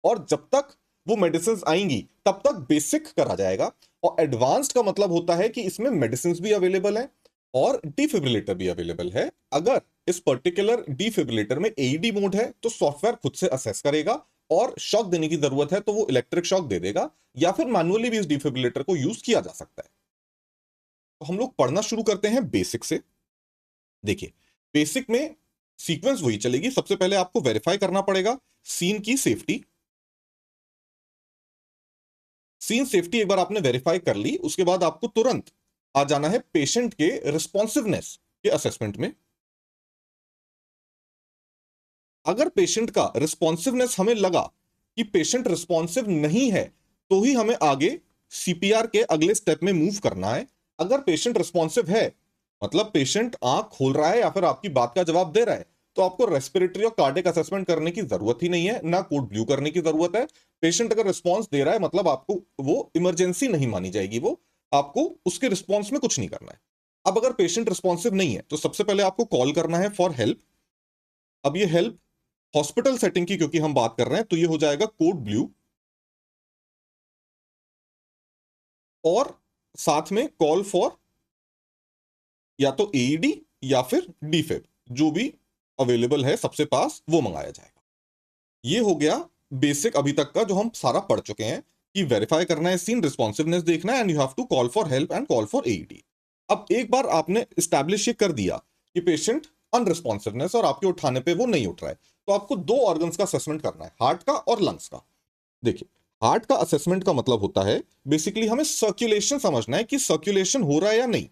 और जब तक वो मेडिसिन आएंगी तब तक बेसिक करा जाएगा। और एडवांस्ड का मतलब होता है कि इसमें मेडिसिन भी अवेलेबल है और डिफिब्रिलेटर भी अवेलेबल है। अगर इस पर्टिकुलर डिफिब्रिलेटर में एईडी मोड है तो सॉफ्टवेयर खुद से असेस करेगा, और शॉक देने की जरूरत है तो वो इलेक्ट्रिक शॉक दे देगा, या फिर मैनुअली भी इस डिफिब्रिलेटर को यूज किया जा सकता है। तो हम लोग पढ़ना शुरू करते हैं बेसिक से। देखिए, बेसिक में सीक्वेंस वही चलेगी। सबसे पहले आपको वेरीफाई करना पड़ेगा सीन की सेफ्टी। सीन सेफ्टी एक बार आपने वेरीफाई कर ली, उसके बाद आपको तुरंत आ जाना है पेशेंट के रिस्पॉन्सिवनेस के असेसमेंट में। अगर पेशेंट का रिस्पॉन्सिवनेस हमें लगा कि पेशेंट रिस्पॉन्सिव नहीं है, तो ही हमें आगे सीपीआर के अगले स्टेप में मूव करना है। अगर पेशेंट रिस्पॉन्सिव है, मतलब पेशेंट आंख खोल रहा है या फिर आपकी बात का जवाब दे रहा है, तो आपको रेस्पिरेटरी और कार्डियक असेसमेंट करने की जरूरत ही नहीं है, ना कोड ब्लू करने की जरूरत है। पेशेंट अगर रिस्पॉन्स दे रहा है, मतलब आपको वो इमरजेंसी नहीं मानी जाएगी, वो आपको उसके रिस्पॉन्स में कुछ नहीं करना है। अब अगर पेशेंट रिस्पॉन्सिव नहीं है तो सबसे पहले आपको कॉल करना है फॉर हेल्प। अब ये हेल्प हॉस्पिटल सेटिंग की क्योंकि हम बात कर रहे हैं, तो ये हो जाएगा कोड ब्लू, और साथ में कॉल फॉर या तो एईडी या फिर डीफिब, जो भी अवेलेबल है सबसे पास वो मंगाया जाएगा। ये हो गया बेसिक अभी तक का जो हम सारा पढ़ चुके हैं, कि वेरीफाई करना है सीन, रिस्पॉन्सिवनेस देखना है, and you have to call for help and call for AED. अब एक बार आपने स्टैब्लिश कर दिया कि पेशेंट अनरिस्पॉन्सिवनेस और आपके उठाने पे वो नहीं उठ रहा है, तो आपको दो ऑर्गन्स का असेसमेंट करना है, हार्ट का और लंग्स का। देखिए, हार्ट का असेसमेंट का मतलब होता है बेसिकली हमें सर्कुलेशन समझना है कि सर्कुलेशन हो रहा है या नहीं,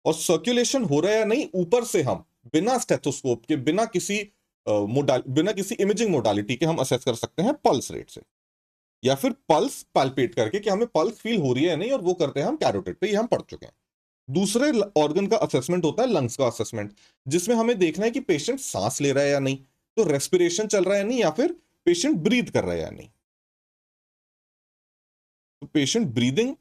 और सर्कुलेशन हो रहा है या नहीं ऊपर से हम बिना स्टेथोस्कोप के, बिना किसी इमेजिंग मोडालिटी के हम असेस कर सकते हैं पल्स रेट से, या फिर पल्स पैल्पेट करके कि हमें पल्स फील हो रही है या नहीं, और वो करते हैं हम कैरोटिड पे, ये हम पढ़ चुके हैं। दूसरे ऑर्गन का असेसमेंट होता है लंग्स का असेसमेंट, जिसमें हमें देखना है कि पेशेंट सांस ले रहा है या नहीं, तो रेस्पिरेशन चल रहा है या नहीं, या फिर पेशेंट ब्रीथ कर रहा है या नहीं। तो पेशेंट ब्रीदिंग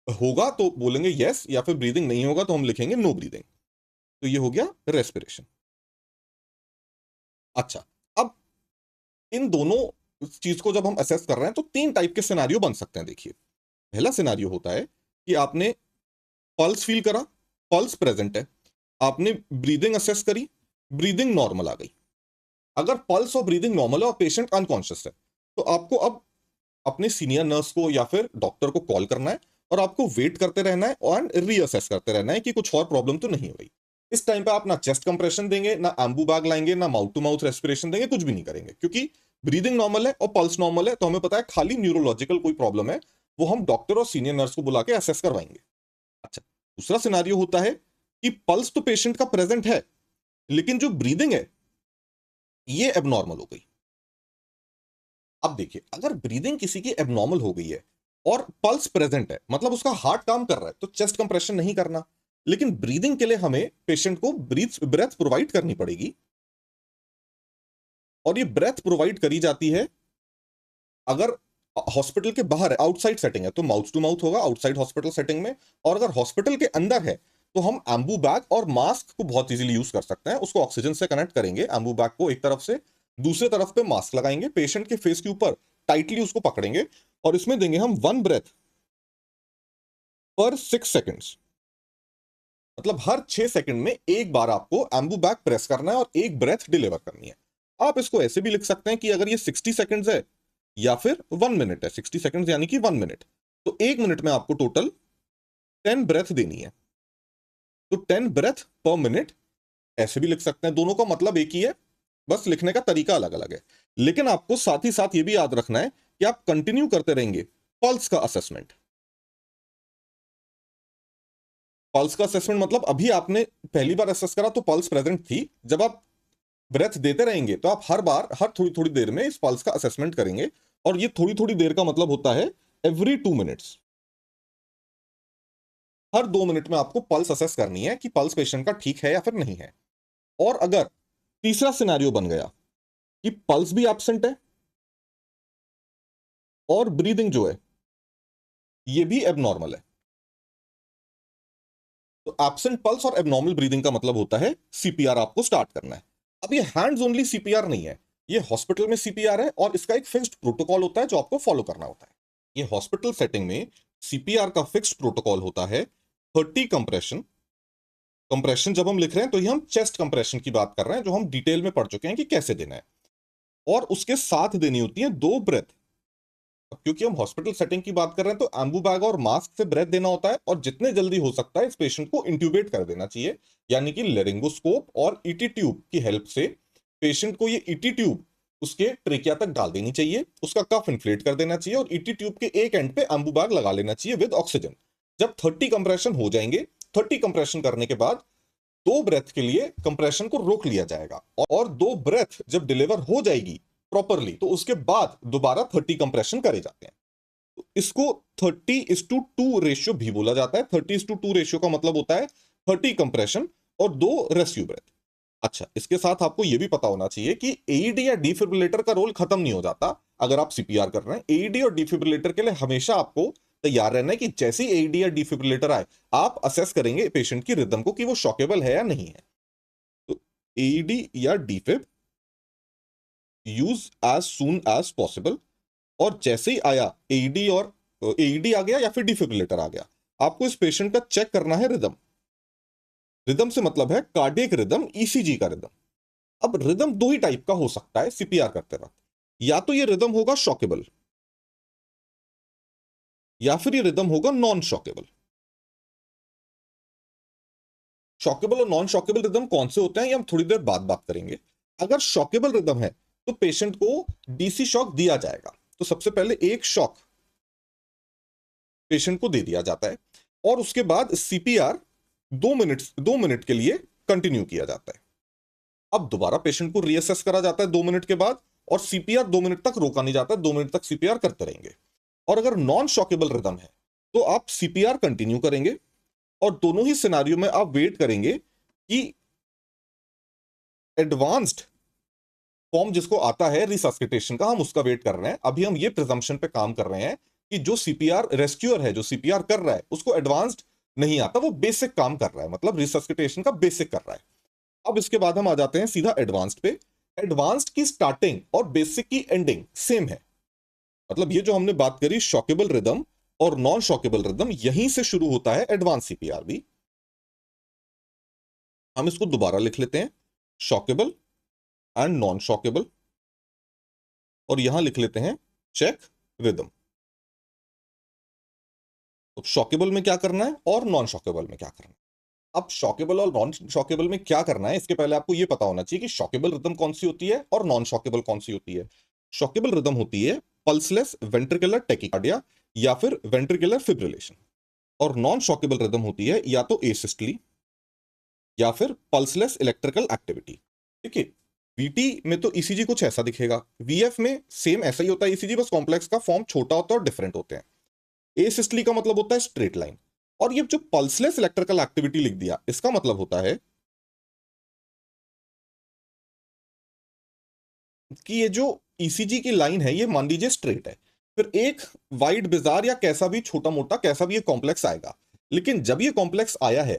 होगा तो बोलेंगे यस, या फिर ब्रीदिंग नहीं होगा तो हम लिखेंगे नो ब्रीदिंग। तो ये हो गया रेस्पिरेशन। अच्छा, अब इन दोनों चीज को जब हम असेस कर रहे हैं तो तीन टाइप के सिनेरियो बन सकते हैं। देखिए, पहला सिनेरियो होता है कि आपने पल्स फील करा, पल्स प्रेजेंट है, आपने ब्रीदिंग असेस करी, ब्रीदिंग नॉर्मल आ गई। अगर पल्स और ब्रीदिंग नॉर्मल है और पेशेंट अनकॉन्शियस है, तो आपको अब अपने सीनियर नर्स को या फिर डॉक्टर को कॉल करना है, और आपको वेट करते रहना है और रीअसेस करते रहना है कि कुछ और प्रॉब्लम तो नहीं हो रही। इस टाइम पे आप ना चेस्ट कंप्रेशन देंगे, ना एम्बू बैग लाएंगे, ना माउथ टू माउथ रेस्पिरेशन देंगे, कुछ भी नहीं करेंगे, क्योंकि ब्रीदिंग नॉर्मल है और पल्स नॉर्मल है, तो हमें पता है खाली न्यूरोलॉजिकल कोई प्रॉब्लम है, वो हम डॉक्टर और सीनियर नर्स को बुला के असेस करवाएंगे। अच्छा, दूसरा सिनारियो होता है कि पल्स तो पेशेंट का प्रेजेंट है, लेकिन जो ब्रीदिंग है ये एबनॉर्मल हो गई। अब देखिए, अगर ब्रीदिंग किसी की एबनॉर्मल हो गई है और पल्स प्रेजेंट है, मतलब उसका हार्ट काम कर रहा है, तो चेस्ट कंप्रेशन नहीं करना। लेकिन ब्रीदिंग के लिए हमें पेशेंट को ब्रेथ प्रोवाइड करनी पड़ेगी, और ये ब्रेथ प्रोवाइड करी जाती है अगर हॉस्पिटल के बाहर है, आउटसाइड सेटिंग है, तो माउथ टू माउथ होगा आउटसाइड हॉस्पिटल सेटिंग में। और अगर हॉस्पिटल के अंदर है तो हम एम्बू बैग और मास्क को बहुत इजीली यूज कर सकते हैं। उसको ऑक्सीजन से कनेक्ट करेंगे, एम्बू बैग को एक तरफ से, दूसरे तरफ पे मास्क लगाएंगे, पेशेंट के फेस के ऊपर टाइटली उसको पकड़ेंगे, और इसमें देंगे हम 1 ब्रेथ पर 6 सेकेंड्स। मतलब हर 6 सेकंड में एक बार आपको एम्बू बैग प्रेस करना है और एक ब्रेथ डिलीवर करनी है। आप इसको ऐसे भी लिख सकते हैं कि अगर ये 60 सेकंड्स है या फिर 1 मिनट है, 60 सेकंड्स यानी कि 1 मिनट, तो 1 मिनट में आपको टोटल 10 ब्रेथ देनी है, तो 10 ब्रेथ पर मिनट ऐसे भी लिख सकते हैं। दोनों का मतलब एक ही है, बस लिखने का तरीका अलग अलग है। लेकिन आपको साथ ही साथ ये भी याद रखना है कि आप कंटिन्यू करते रहेंगे पल्स का असेसमेंट। पल्स का असेसमेंट मतलब अभी आपने पहली बार असेस करा तो पल्स प्रेजेंट थी, जब आप ब्रेथ देते रहेंगे तो आप हर बार हर थोड़ी थोड़ी देर में इस पल्स का असेसमेंट करेंगे। और ये थोड़ी थोड़ी देर का मतलब होता है एवरी 2 मिनट्स। हर 2 मिनट में आपको पल्स असेस करनी है कि पल्स पेशेंट का ठीक है या फिर नहीं है। और अगर तीसरा सिनेरियो बन गया कि पल्स भी एब्सेंट है और ब्रीदिंग जो है ये भी एबनॉर्मल है, तो एब्सेंट पल्स और एबनॉर्मल ब्रीदिंग का मतलब होता है सीपीआर आपको स्टार्ट करना है। अब ये हैंड्स ओनली सीपीआर नहीं है, ये हॉस्पिटल में सीपीआर है और इसका एक फिक्स्ड प्रोटोकॉल होता है जो आपको फॉलो करना होता है। ये हॉस्पिटल सेटिंग में सीपीआर का फिक्स्ड प्रोटोकॉल होता है 30 कंप्रेशन। कंप्रेशन जब हम लिख रहे हैं तो ये हम चेस्ट कंप्रेशन की बात कर रहे हैं, जो हम डिटेल में पढ़ चुके हैं कि कैसे देना है। और उसके साथ देनी होती है 2 ब्रेथ। अब क्योंकि हम हॉस्पिटल सेटिंग की बात कर रहे हैं तो एम्बू बैग और मास्क से ब्रेथ देना होता है, और जितने जल्दी हो सकता है इस पेशेंट को इंट्यूबेट कर देना चाहिए, यानी कि लेरिंगोस्कोप और ईटी ट्यूब की हेल्प से पेशेंट को ये ईटी ट्यूब उसके ट्रेकिया तक डाल देनी चाहिए, उसका कफ इन्फ्लेट कर देना चाहिए, और ईटी ट्यूब के एक एंड पे एम्बू बैग लगा लेना चाहिए विद ऑक्सीजन। जब 30 कंप्रेशन हो जाएंगे, 30 कंप्रेशन करने के बाद 2 ब्रेथ के लिए कंप्रेशन को रोक लिया जाएगा, और 2 ब्रेथ जब डिलीवर हो जाएगी प्रॉपरली तो उसके बाद दोबारा 30 कंप्रेशन करे जाते हैं। तो इसको 30:2 रेशियो भी बोला जाता है। 30:2 रेशियो का मतलब होता है 30 कंप्रेशन और 2 रेस्क्यू ब्रेथ। अच्छा, इसके साथ आपको यह भी पता होना चाहिए कि एईडी या डिफिब्रिलेटर का रोल खत्म नहीं हो जाता अगर आप सीपीआर कर रहे हैं। एईडी और डिफिब्रिलेटर के लिए हमेशा आपको तैयार रहना है कि जैसे ही एईडी या डिफिब्रिलेटर आए आप असेस करेंगे पेशेंट की रिदम को कि वो शॉकेबल है या नहीं है। तो एईडी या defib use as soon as possible, और जैसे ही आया एईडी और एईडी आ गया या फिर डिफिब्रिलेटर आ गया, आपको इस पेशेंट का चेक करना है रिदम। रिदम से मतलब है कार्डियक रिदम, ईसीजी का रिदम। अब रिदम दो ही टाइप का हो सकता है सीपीआर करते वक्त, या तो ये रिदम होगा शॉकेबल या फिर ये रिदम होगा नॉन शॉकेबल। शॉकेबल और नॉन शॉकेबल रिदम कौन से होते हैं ये हम थोड़ी देर बाद बात करेंगे। अगर शॉकेबल रिदम है तो पेशेंट को डीसी शॉक दिया जाएगा। तो सबसे पहले एक शॉक पेशेंट को दे दिया जाता है, और उसके बाद सीपीआर 2 मिनट के लिए कंटिन्यू किया जाता है। अब दोबारा पेशेंट को रीअसेस करा जाता है 2 मिनट के बाद, और सीपीआर 2 मिनट तक रोका नहीं जाता है, 2 मिनट तक सीपीआर करते रहेंगे। और अगर नॉन शॉकेबल रिदम है तो आप सीपीआर कंटिन्यू करेंगे, और दोनों ही सिनारियो में आप वेट करेंगे कि एडवांस्ड फॉर्म जिसको आता है रिसस्किटेशन का, हम उसका वेट कर रहे हैं। अभी हम ये प्रिजम्पशन पे काम कर रहे हैं कि जो सीपीआर रेस्क्यूअर है, जो सीपीआर कर रहा है, उसको एडवांस्ड नहीं आता, वो बेसिक काम कर रहा है, मतलब रिसस्किटेशन का बेसिक कर रहा है। अब इसके बाद हम आ जाते हैं सीधा एडवांस्ड पे। एडवांस्ड की स्टार्टिंग और बेसिक की एंडिंग सेम है, मतलब ये जो हमने बात करी शॉकेबल रिदम और नॉन शॉकेबल रिदम, यहीं से शुरू होता है एडवांस सीपीआर भी। हम इसको दोबारा लिख लेते हैं, शॉकेबल एंड नॉन शॉकेबल, और यहां लिख लेते हैं चेक रिदम। तो शॉकेबल में क्या करना है और नॉन शॉकेबल में क्या करना है। अब शॉकेबल और नॉन शॉकेबल में क्या करना है, इसके पहले आपको यह पता होना चाहिए कि शॉकेबल रिदम कौन सी होती है और नॉन शॉकेबल कौन सी होती है। शॉकेबल रिदम होती है पल्सलेस वेंट्रिकुलर टेकिकार्डिया या फिर वेंट्रिकुलर फिब्रिलेशन, और नॉन शॉकेबल रिदम होती है या तो एसिस्टली या फिर पल्सलेस इलेक्ट्रिकल एक्टिविटी। ठीक है, वीटी में तो ईसीजी कुछ ऐसा दिखेगा, वीएफ में सेम ऐसा ही होता है ईसीजी, बस कॉम्प्लेक्स का फॉर्म छोटा होता है और डिफरेंट होते हैं। एसिस्टली का मतलब होता है स्ट्रेट लाइन। और ये जो पल्सलेस इलेक्ट्रिकल एक्टिविटी लिख दिया, इसका मतलब होता है कि ये जो ईसीजी की लाइन है ये मान लीजिए स्ट्रेट है, फिर एक वाइड बिजार या कैसा भी छोटा मोटा कैसा भी ये कॉम्प्लेक्स आएगा, लेकिन जब ये कॉम्प्लेक्स आया है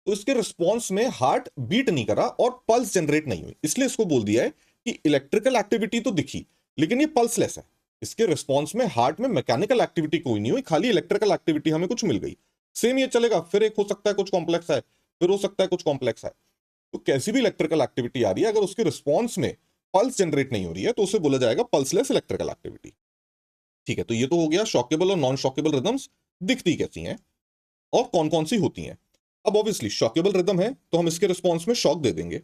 तो इसके रिस्पॉन्स में हार्ट बीट नहीं करा और पल्स जनरेट नहीं हुई, इसलिए इसको बोल दिया है कि इलेक्ट्रिकल एक्टिविटी तो दिखी लेकिन ये पल्सलेस है। इसके रिस्पॉन्स में हार्ट में मैकेनिकल एक्टिविटी कोई नहीं हुई, खाली इलेक्ट्रिकल एक्टिविटी हमें कुछ मिल गई। सेम ये चलेगा, फिर एक हो सकता है कुछ कॉम्प्लेक्स है, फिर हो सकता है कुछ कॉम्प्लेक्स है। तो कैसी भी इलेक्ट्रिकल एक्टिविटी आ रही है, अगर उसके रिस्पॉन्स में पल्स जनरेट नहीं हो रही है तो उसे बोला जाएगा पल्सलेस इलेक्ट्रिकल एक्टिविटी। ठीक है, तो ये तो हो गया शॉकेबल और नॉन शॉकेबल रिदम्स दिखती कैसी हैं और कौन कौन सी होती हैं। अब ऑब्वियसली शॉकेबल रिदम है तो हम इसके रिस्पॉन्स में शॉक दे देंगे,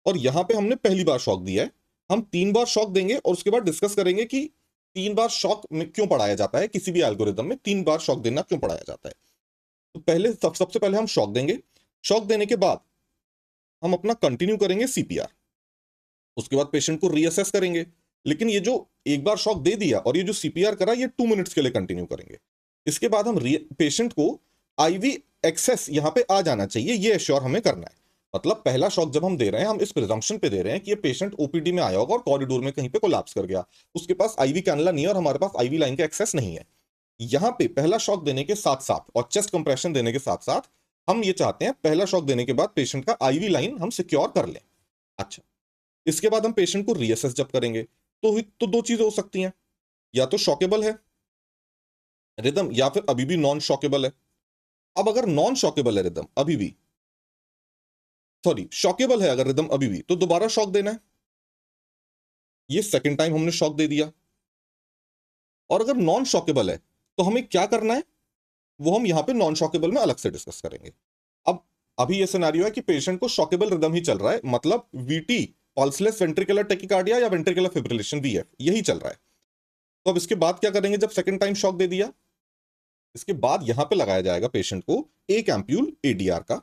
और यहां पे हमने पहली बार शॉक दिया है, हम 3 बार शॉक देंगे और उसके बाद डिस्कस करेंगे कि 3 बार शॉक में क्यों पढ़ाया जाता है, किसी भी एल्गोरिदम में 3 बार शॉक देना क्यों पढ़ाया जाता है। तो सबसे पहले हम शॉक देंगे, शॉक देने के बाद हम अपना कंटिन्यू करेंगे सीपीआर, उसके बाद पेशेंट को रीअसेस करेंगे। लेकिन ये जो एक बार शॉक दे दिया और ये जो सीपीआर करा ये 2 मिनट्स के लिए कंटिन्यू करेंगे। इसके बाद हम पेशेंट को आईवी एक्सेस यहां पे आ जाना चाहिए, ये एश्योर हमें करना है। मतलब पहला शॉक जब हम दे रहे हैं हम इस प्रिजम्पशन पे दे रहे हैं कि ये पेशेंट ओपीडी में आया होगा और कॉरिडोर में कहीं पे कोलैप्स कर गया, उसके पास आईवी कैनुला नहीं है और हमारे पास आईवी लाइन का एक्सेस नहीं है। यहां पे पहला शॉक देने के साथ साथ और चेस्ट कंप्रेशन देने के साथ साथ हम ये चाहते हैं पहला शॉक देने के बाद पेशेंट का आईवी लाइन हम सिक्योर कर लें। अच्छा, इसके बाद हम पेशेंट को रीअसेस जब करेंगे तो दो चीजें हो सकती हैं, या तो शॉकेबल है रिदम या फिर अभी भी नॉन शॉकेबल है। अब अगर नॉन शॉकेबल है रिदम अभी भी, सॉरी शॉकेबल है अगर रिदम अभी भी, तो दोबारा शॉक देना है। ये सेकंड टाइम हमने शॉक दे दिया। और अगर नॉन शॉकेबल है तो हमें क्या करना है वो हम यहां पे नॉन शॉकेबल में अलग से डिस्कस करेंगे। अब अभी ये सिनेरियो है कि पेशेंट को शॉकेबल रिदम ही चल रहा है, मतलब वीटी पल्सलेस वेंट्रिकुलर टेकिकार्डिया या वेंट्रिकुलर फिब्रिलेशन वीएफ यही चल रहा है। तो अब इसके बाद क्या करेंगे जब सेकंड टाइम शॉक दे दिया, इसके बाद यहां पे लगाया जाएगा पेशेंट को एक एम्प्यूल एडीआर का,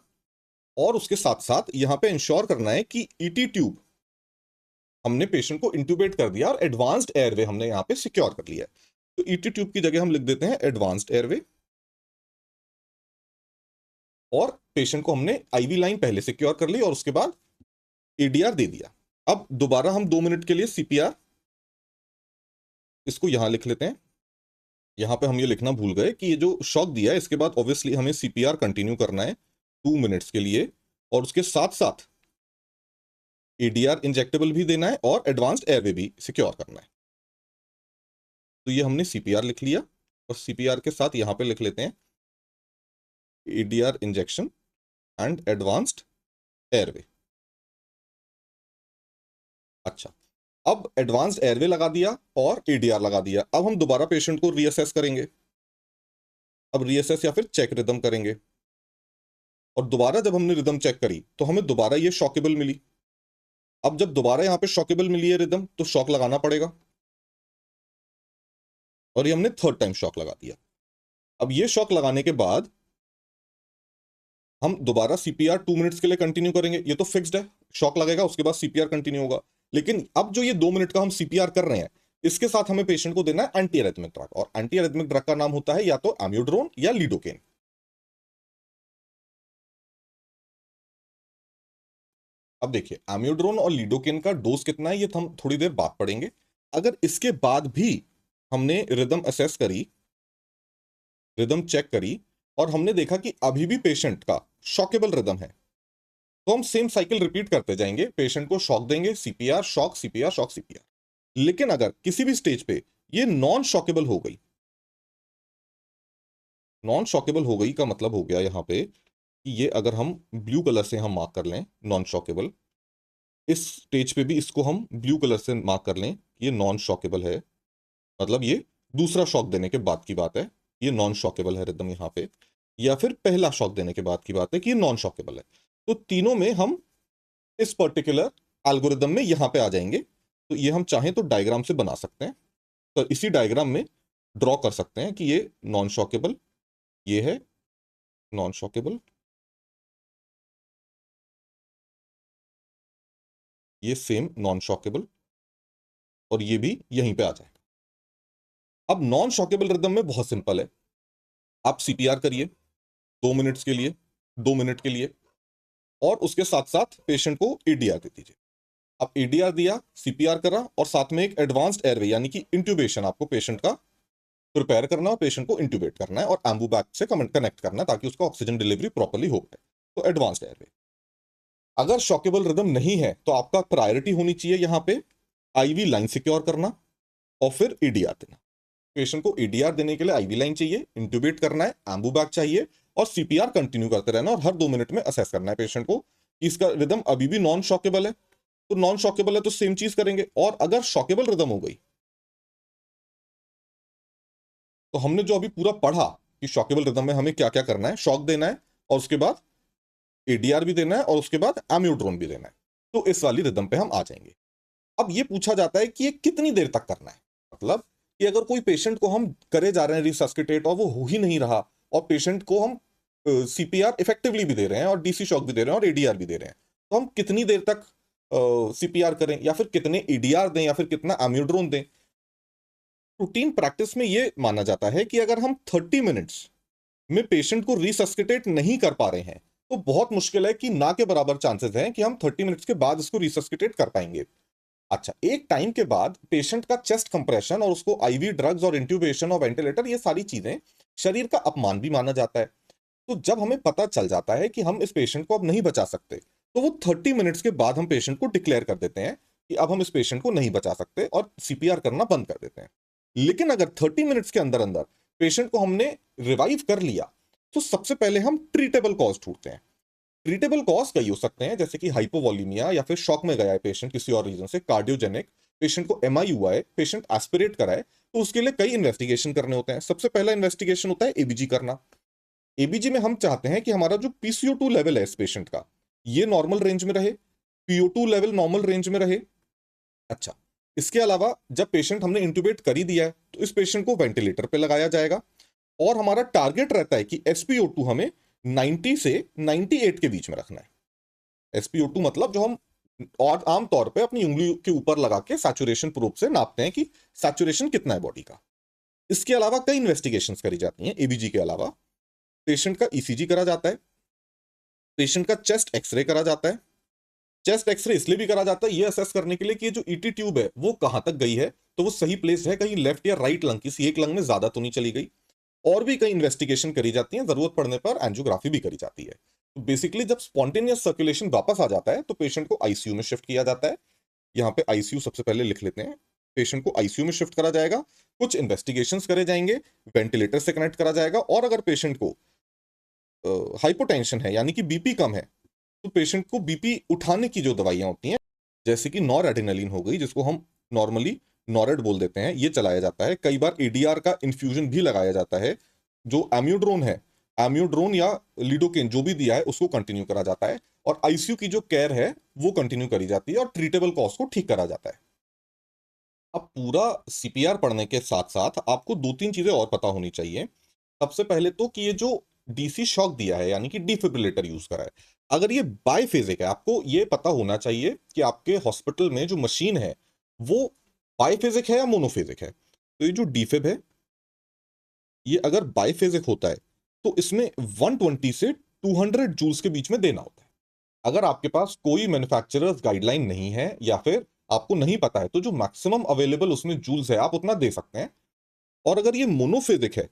और उसके साथ साथ यहां पे इंश्योर करना है कि ईटी ट्यूब हमने पेशेंट को इंट्यूबेट कर दिया और एडवांस्ड एयरवे हमने यहां पे सिक्योर कर लिया है। तो ईटी ट्यूब की जगह हम लिख देते हैं एडवांस्ड एयरवे, और पेशेंट को हमने आईवी लाइन पहले सिक्योर कर ली और उसके बाद एडीआर दे दिया। अब दोबारा हम 2 मिनट के लिए सीपीआर, इसको यहां लिख लेते हैं। यहां पे हम ये लिखना भूल गए कि ये जो शॉक दिया है इसके बाद ऑब्वियसली हमें सीपीआर कंटिन्यू करना है 2 मिनट्स के लिए, और उसके साथ साथ एडीआर इंजेक्टेबल भी देना है और एडवांस्ड एयरवे भी सिक्योर करना है। तो ये हमने सीपीआर लिख लिया, और सीपीआर के साथ यहां पे लिख लेते हैं ADR injection and advanced airway. अच्छा, अब एडवांस्ड एयरवे लगा दिया और एडीआर लगा दिया, अब हम दोबारा पेशेंट को रीअसेस करेंगे। अब रीअसेस या फिर चेक रिदम करेंगे, और दोबारा जब हमने रिदम चेक करी तो हमें दोबारा ये शॉकेबल मिली। अब जब दोबारा यहां पे शॉकेबल मिली है रिदम तो शॉक लगाना पड़ेगा, और ये हमने थर्ड टाइम शॉक लगा दिया। अब ये शॉक लगाने के बाद हम दोबारा सीपीआर 2 मिनट्स के लिए कंटिन्यू करेंगे, ये तो फिक्स्ड है, शॉक लगेगा उसके बाद सीपीआर कंटिन्यू होगा। लेकिन अब जो ये 2 मिनट का हम सीपीआर कर रहे हैं इसके साथ हमें पेशेंट को देना है एंटी एरिथमिक ड्रग, और एंटी एरिथमिक ड्रग का नाम होता है या तो एम्यूड्रोन या लीडोकेन। अब देखिए एम्यूड्रोन और लीडोकेन का डोज कितना है ये तो हम थोड़ी देर बाद पढ़ेंगे। अगर इसके बाद भी हमने रिदम असेस करी, रिदम चेक करी, और हमने देखा कि अभी भी पेशेंट का शॉकेबल रिदम है, तो हम सेम साइकिल रिपीट करते जाएंगे, पेशेंट को शॉक देंगे, CPR shock CPR shock CPR. लेकिन अगर किसी भी स्टेज पे ये नॉन शॉकेबल हो गई, नॉन शॉकेबल हो गई का मतलब हो गया यहां पे कि ये अगर हम ब्लू कलर से हम मार्क कर लें नॉन शॉकेबल, इस स्टेज पे भी इसको हम ब्लू कलर से मार्क कर लें कि ये नॉन शॉकेबल है, मतलब ये दूसरा शॉक देने के बाद की बात है, ये नॉन शॉकेबल है रिदम यहाँ पे, या फिर पहला शॉक देने के बाद की बात है कि ये नॉन शॉकेबल है। तो तीनों में हम इस पर्टिकुलर एल्गोरिदम में यहां पे आ जाएंगे। तो ये हम चाहें तो डायग्राम से बना सकते हैं, तो इसी डायग्राम में ड्रॉ कर सकते हैं कि ये नॉन शॉकेबल, ये है नॉन शॉकेबल, ये सेम नॉन शॉकेबल, और ये भी यहीं पे आ जाए। अब नॉन शॉकेबल रिदम में बहुत सिंपल है, आप सीपीआर करिए 2 मिनट्स के लिए, 2 मिनट के लिए, और उसके साथ साथ पेशेंट को ईडीआर दे दीजिए। अब ईडीआर दिया, सीपीआर करा, और साथ में एक एडवांस्ड एयरवे यानी कि इंट्यूबेशन आपको पेशेंट का प्रिपेयर करना है और पेशेंट को इंट्यूबेट करना है और एम्बू बैग से कनेक्ट करना है ताकि उसका ऑक्सीजन डिलीवरी प्रॉपर्ली हो पाए। तो एडवांस्ड एयरवे। अगर शॉकेबल रिदम नहीं है तो आपका प्रायोरिटी होनी चाहिए यहाँ पे आईवी लाइन सिक्योर करना और फिर ईडीआर देना। पेशेंट को ईडीआर देने के लिए आईवी लाइन चाहिए, इंट्यूबेट करना है, एम्बू बैग चाहिए, और सीपीआर कंटिन्यू करते रहना और हर 2 मिनट में असेस करना है पेशेंट को कि इसका रिदम अभी भी नॉन शॉकेबल है। तो नॉन शॉकेबल है तो सेम चीज करेंगे, और अगर शॉकेबल रिदम हो गई तो हमने जो अभी पूरा पढ़ा कि शॉकेबल रिदम में हमें क्या क्या करना है, शॉक देना है और उसके बाद एडीआर भी देना है और उसके बाद एम्यूड्रोन भी देना है, तो इस वाली रिदम पे हम आ जाएंगे। अब ये पूछा जाता है कि ये कितनी देर तक करना है, मतलब कि अगर कोई पेशेंट को हम करे जा रहे हैं रिसस्किटेट और वो हो ही नहीं रहा, और पेशेंट को हम सीपीआर इफेक्टिवली भी दे रहे हैं और डीसी शॉक भी दे रहे हैं और एडीआर भी दे रहे हैं, तो हम कितनी देर तक सीपीआर करें या फिर कितने एडीआर दें या फिर कितना एम्यूड्रोन दें। रूटीन प्रैक्टिस में ये माना जाता है कि अगर हम 30 मिनट्स में पेशेंट को रिसस्किटेट नहीं कर पा रहे हैं तो बहुत मुश्किल है कि ना के बराबर चांसेस हैं कि हम 30 मिनट्स के बाद इसको रिसस्किटेट कर पाएंगे। अच्छा, एक टाइम के बाद पेशेंट का चेस्ट कंप्रेशन और उसको आईवी ड्रग्स और इंट्यूबेशन और वेंटिलेटर, ये सारी चीजें शरीर का अपमान भी माना जाता है। तो जब हमें पता चल जाता है कि हम इस पेशेंट को अब नहीं बचा सकते, तो वो 30 मिनट्स के बाद हम पेशेंट को डिक्लेयर कर देते हैं कि अब हम इस पेशेंट को नहीं बचा सकते और सीपीआर करना बंद कर देते हैं। लेकिन अगर 30 मिनट्स के अंदर अंदर पेशेंट को हमने रिवाइव कर लिया, तो सबसे पहले हम ट्रीटेबल कॉज ढूंढते हैं। ट्रीटेबल कॉज कई हो सकते हैं, जैसे कि हाइपोवॉलीमिया या फिर शॉक में गया है पेशेंट किसी और रीजन से, कार्डियोजेनिक, पेशेंट को एमआई हुआ है, पेशेंट एस्पिरेट कराए, तो उसके लिए कई इन्वेस्टिगेशन करने होते हैं। सबसे पहला इन्वेस्टिगेशन होता है एबीजी करना। एबीजी में हम चाहते हैं कि हमारा जो पीसीओ2 लेवल है इस पेशेंट का, ये नॉर्मल रेंज में रहे, पीओ2 लेवल नॉर्मल रेंज में रहे। अच्छा, इसके अलावा जब पेशेंट हमने इंट्यूबेट कर ही दिया है तो इस पेशेंट को वेंटिलेटर पे लगाया जाएगा, और हमारा टारगेट रहता है कि एसपीओ2 हमें 90 से 98 के बीच में रखना है। एसपीओ2 मतलब जो हम और आमतौर पे अपनी उंगली के ऊपर लगा के सैचुरेशन प्रोब से नापते हैं कि सैचुरेशन कितना है बॉडी का। इसके अलावा कई इन्वेस्टिगेशंस करी जाती हैं एबीजी के अलावा। पेशेंट का ईसीजी करा जाता है, पेशेंट का चेस्ट एक्सरे करा जाता है। चेस्ट एक्सरे इसलिए भी करा जाता है ये असेस करने के लिए कि ये जो ईटी ट्यूब है वो कहां तक गई है, तो वो सही प्लेस है, कहीं लेफ्ट या राइट लंग, किसी एक लंग में ज्यादा तो नहीं चली गई। और भी कई इन्वेस्टिगेशन करी जाती है, जरूरत पड़ने पर एंजियोग्राफी भी करी जाती है। तो बेसिकली जब स्पॉन्टेनियस सर्कुलेशन वापस आ जाता है तो पेशेंट को आईसीयू में शिफ्ट किया जाता है। यहाँ पे आईसीयू सबसे पहले लिख लेते हैं। पेशेंट को आईसीयू में शिफ्ट करा जाएगा, कुछ इन्वेस्टिगेशंस करे जाएंगे, वेंटिलेटर से कनेक्ट करा जाएगा, और अगर पेशेंट को हाइपोटेंशन है यानी कि बीपी कम है तो पेशेंट को बीपी उठाने की जो दवाइयां होती हैं, जैसे कि नॉर एड्रेनालिन हो गई, जिसको हम नॉर्मली नॉरेड बोल देते हैं, ये चलाया जाता है। कई बार एडीआर का इन्फ्यूजन भी लगाया जाता है। जो एम्यूड्रोन है, एम्यूड्रोन या लिडोकेन जो भी दिया है उसको कंटिन्यू करा जाता है, और आईसीयू की जो केयर है वो कंटिन्यू करी जाती है, और ट्रीटेबल कॉज को ठीक करा जाता है। अब पूरा सीपीआर पढ़ने के साथ साथ आपको दो तीन चीजें और पता होनी चाहिए। सबसे पहले तो कि ये जो डीसी शॉक दिया है यानी कि डिफिब्रिलेटर यूज करा है, अगर ये बायफेजिक है, आपको ये पता होना चाहिए कि आपके हॉस्पिटल में जो मशीन है वो बायफेजिक है या मोनोफेजिक है। तो ये जो डिफिब है, ये अगर बायफेजिक होता है तो इसमें 120 से 200 जूल्स के बीच में देना होता है। अगर आपके पास कोई मैन्युफैक्चरर्स गाइडलाइन नहीं है या फिर आपको नहीं पता है, तो जो मैक्सिमम अवेलेबल उसमें जूल्स है आप उतना दे सकते हैं। और अगर ये मोनोफेजिक है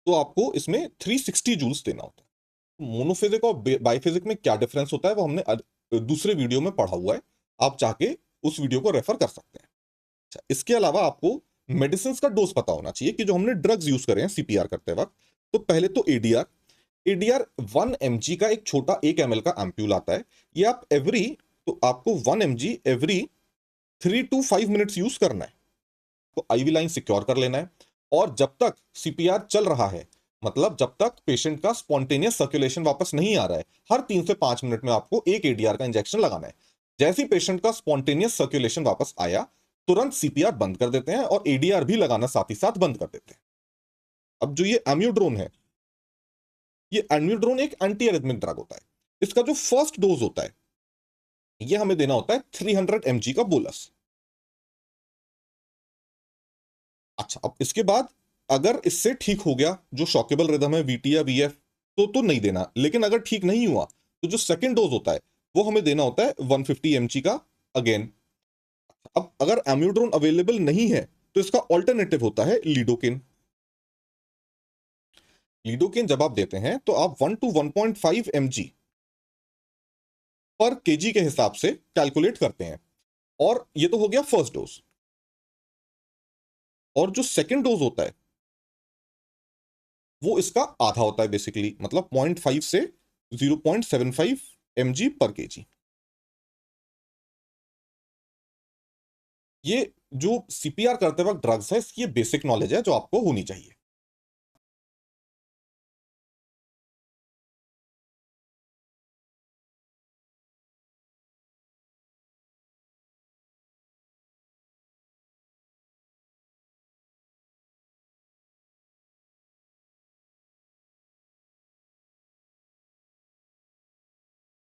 तो आपको इसमें 360 जूल्स देना होता है। मोनोफेजिक और बाइफेजिक में क्या डिफरेंस होता है वो हमने दूसरे वीडियो में पढ़ा हुआ है, आप चाहे उस वीडियो को रेफर कर सकते हैं। अच्छा, इसके अलावा आपको मेडिसिन का डोज पता होना चाहिए कि जो हमने ड्रग्स यूज करे हैं सीपीआर करते वक्त। तो पहले तो एडीआर, एडीआर 1 mg का एक छोटा 1 ml का एम्प्यूल आता है। ये आप तो आपको 1 mg every 3 to 5 minutes use करना है। तो आईवी लाइन सिक्योर कर लेना है, और जब तक सीपीआर चल रहा है, मतलब जब तक पेशेंट का स्पॉन्टेनियस सर्कुलेशन वापस नहीं आ रहा है, हर 3 से 5 मिनट में आपको एक एडीआर का इंजेक्शन लगाना है। जैसे ही पेशेंट का स्पॉन्टेनियस सर्कुलेशन वापस आया, तुरंत सीपीआर बंद कर देते हैं और एडीआर भी लगाना साथ ही साथ बंद कर देते हैं। अब जो ये एम्यूड्रोन है, ये एम्यूड्रोन एक एंटी एरिथमिक ड्रग होता है। इसका जो फर्स्ट डोज होता है ये हमें देना होता है 300 mg का बोलस। अच्छा, अब इसके बाद अगर इससे ठीक हो गया जो शॉकेबल रिदम है वीटी या वीएफ तो नहीं देना, लेकिन अगर ठीक नहीं हुआ तो जो सेकंड डोज होता है वो हमें देना होता है 150 mg का अगेन। अब अगर एम्यूड्रोन अवेलेबल नहीं है तो इसका ऑल्टरनेटिव होता है लीडोकेन। लीडोकेन जब आप देते हैं तो आप 1 to 1.5 mg पर केजी के हिसाब से कैलकुलेट करते हैं, और ये तो हो गया फर्स्ट डोज। और जो सेकंड डोज होता है वो इसका आधा होता है बेसिकली, मतलब 0.5 से 0.75 mg पर केजी। ये जो सीपीआर करते वक्त ड्रग्स है इसकी बेसिक नॉलेज है जो आपको होनी चाहिए।